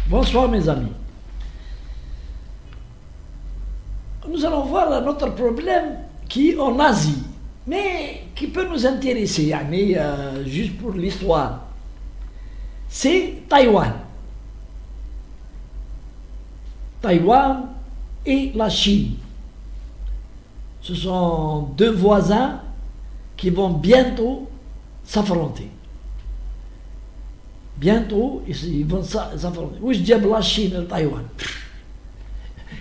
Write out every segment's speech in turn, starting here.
Bonsoir mes amis. Nous allons voir un autre problème qui est en Asie, mais qui peut nous intéresser, juste pour l'histoire. C'est Taïwan. Taïwan et la Chine. Ce sont deux voisins qui vont bientôt s'affronter. Bientôt, ils vont s'affronter. Où je dis la Chine et le Taïwan.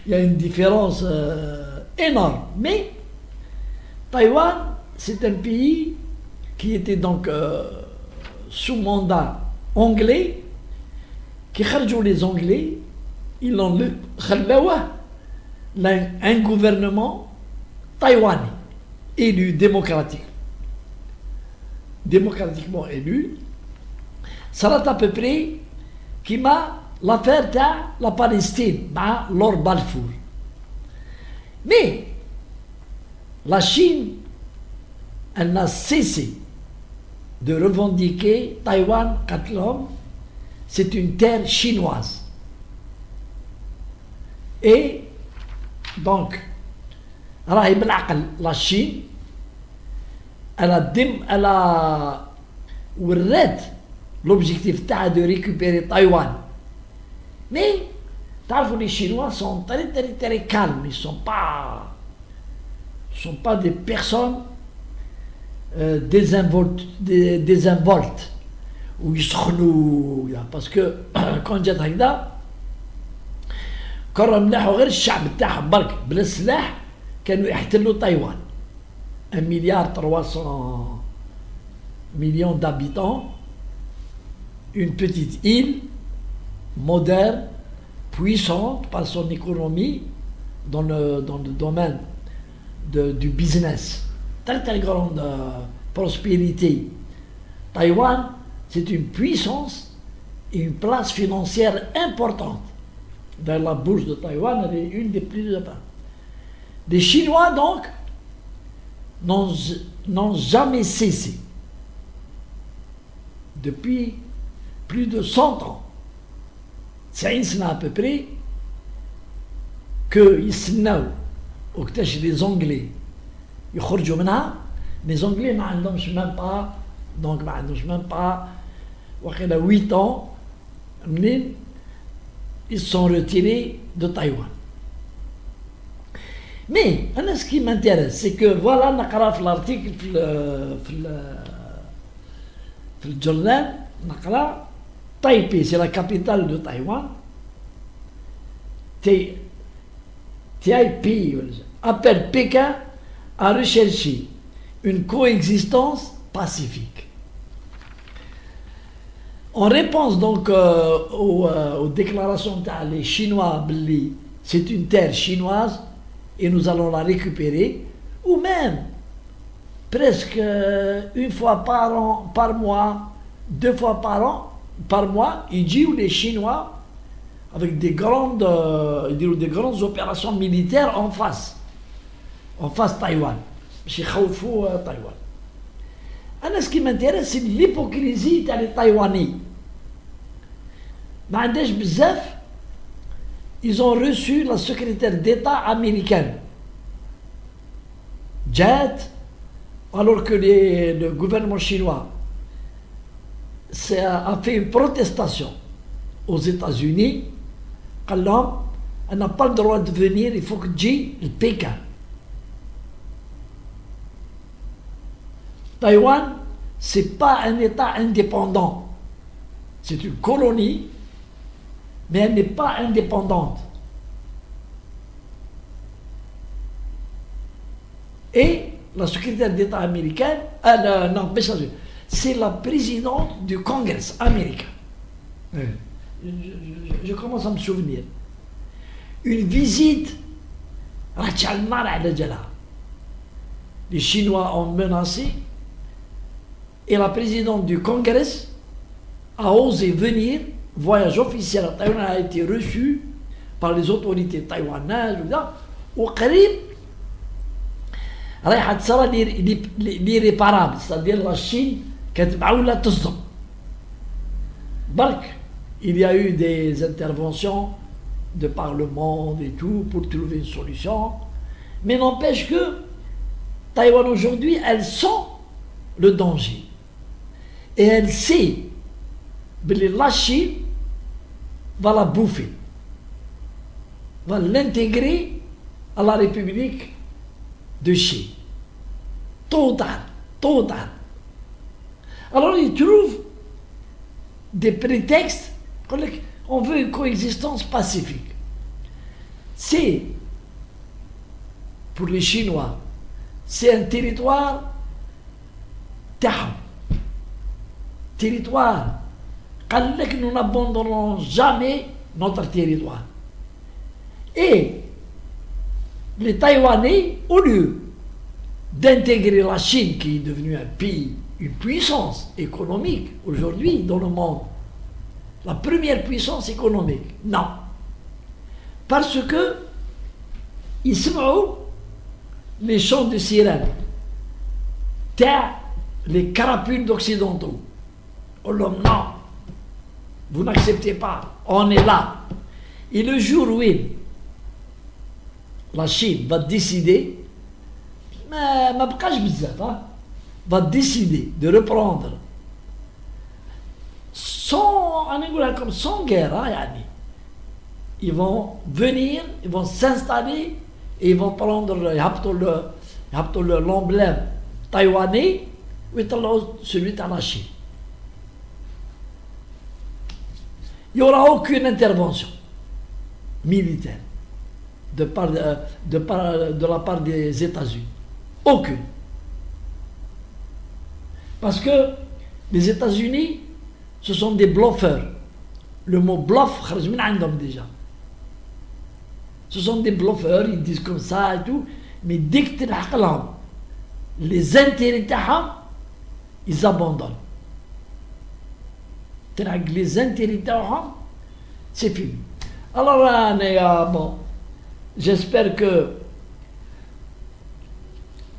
Il y a une différence énorme. Mais Taïwan, c'est un pays qui était donc sous mandat anglais, qui kharjou les Anglais, ils l'ont un gouvernement taïwanais, élu démocratiquement élu. Ça va à peu près qui m'a l'affaire de la Palestine, Lord Balfour. Mais la Chine, elle n'a cessé de revendiquer Taïwan comme c'est une terre chinoise. Et donc, la Chine, elle a l'objectif de récupérer Taïwan. Mais, les Chinois sont très très très calmes, ils ne sont pas des personnes désinvoltes, où ils se renouent, parce que quand j'ai dit ça, كانوا ملاحوا غير الشعب تاعهم برك بلا سلاح كانوا يحتلوا تايوان 1 milliard 300 millions d'habitants, une petite île moderne, puissante par son économie dans le domaine du business, très très grande prospérité. Taïwan, c'est une puissance et une place financière importante. Dans la bourse de Taïwan, elle est une des plus importantes. Les Chinois, donc, n'ont jamais cessé, depuis plus de 100 ans, c'est à peu près, qu'ils s'ennaient, ou que les Anglais, ils sortent منها, les Anglais n'ont même pas, donc, même pas, 8 ans, ils sont retirés de Taïwan. Mais, ce qui m'intéresse, c'est que voilà, on a l'article dans le journal, Taipei, c'est la capitale de Taïwan. Taipei appelle Pékin à rechercher une coexistence pacifique. En réponse donc aux déclarations des Chinois, c'est une terre chinoise et nous allons la récupérer, ou même presque une fois par mois, 2 fois par mois, ils disent les Chinois avec des grandes opérations militaires en face Taïwan. Taïwan. Ce qui m'intéresse, c'est l'hypocrisie des Taïwanais. Ils ont reçu la secrétaire d'État américaine, Jet, alors que le gouvernement chinois a fait une protestation aux États-Unis. Elle n'a pas le droit de venir, il faut que le Pékin. Taïwan, ce n'est pas un État indépendant. C'est une colonie, mais elle n'est pas indépendante. Et la secrétaire d'État américaine, c'est la présidente du Congrès américain. Je commence à me souvenir. Une visite, les Chinois ont menacé, et la présidente du Congrès a osé venir. Voyage officiel à Taïwan a été reçu par les autorités taïwanaises. Au Qarib, l'irréparable, c'est-à-dire la Chine qui a تصدم. برك il y a eu des interventions de par le monde et tout pour trouver une solution. Mais n'empêche que Taïwan aujourd'hui, elle sent le danger. Et elle sait que la Chine va la bouffer, va l'intégrer à la République de Chine. Tôt ou tard, tôt ou tard. Alors ils trouvent des prétextes. On veut une coexistence pacifique. C'est, pour les Chinois, c'est un territoire تاعهم. Territoire. Nous n'abandonnerons jamais notre territoire. Et les Taïwanais, au lieu d'intégrer la Chine, qui est devenue un pays, une puissance économique aujourd'hui dans le monde, la première puissance économique, non. Parce que ils sont les chants de sirène, les carapules d'occidentaux. Oh non, vous n'acceptez pas, on est là. Et le jour où la Chine va décider, va décider de reprendre sans guerre, ils vont venir, ils vont s'installer et ils vont prendre l'emblème taïwanais et celui de la Chine. Il n'y aura aucune intervention militaire de la part des États-Unis. Aucune. Parce que les États-Unis, ce sont des bluffeurs. Le mot bluff, déjà. Ce sont des bluffeurs, ils disent comme ça et tout, mais dès que tu les intérêts, ils abandonnent. Les intérêts, c'est fini. Alors, bon, j'espère que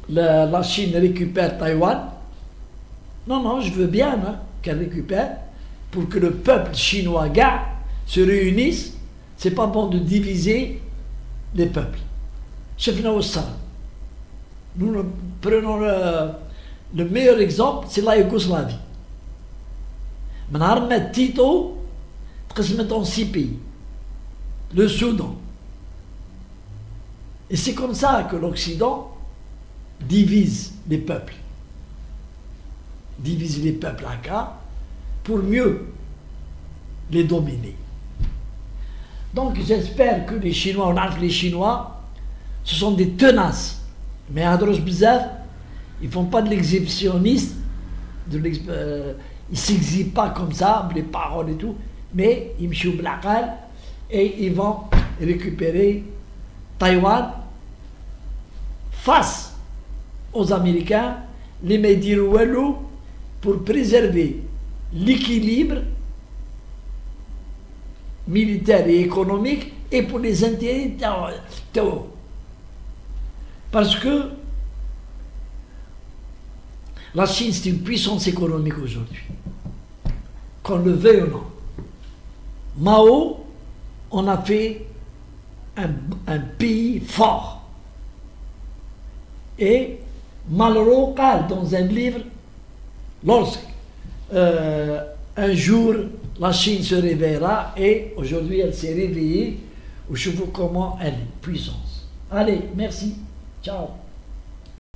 la Chine récupère Taïwan. Non, je veux bien qu'elle récupère pour que le peuple chinois se réunisse. C'est pas bon de diviser les peuples. Nous prenons le meilleur exemple, c'est la Yougoslavie. Maintenant, Tito, تقسمت en 6 pays. Le Soudan. Et c'est comme ça que l'Occident divise les peuples. Divise les peuples à cas pour mieux les dominer. Donc j'espère que les Chinois, les Chinois, ce sont des tenaces. Mais à Adros Bizarre, ils ne font pas de l'exhibitionniste, ils ne s'exhibent pas comme ça, les paroles et tout, mais ils me chouent blaqal et ils vont récupérer Taïwan face aux Américains, les médias pour préserver l'équilibre militaire et économique et pour les intérêts tao. Parce que la Chine, c'est une puissance économique aujourd'hui. Qu'on le veuille ou non. Mao, on a fait un pays fort. Et Malraux parle dans un livre, lorsque un jour la Chine se réveillera, et aujourd'hui elle s'est réveillée, je vois comment elle est, puissance. Allez, merci, ciao.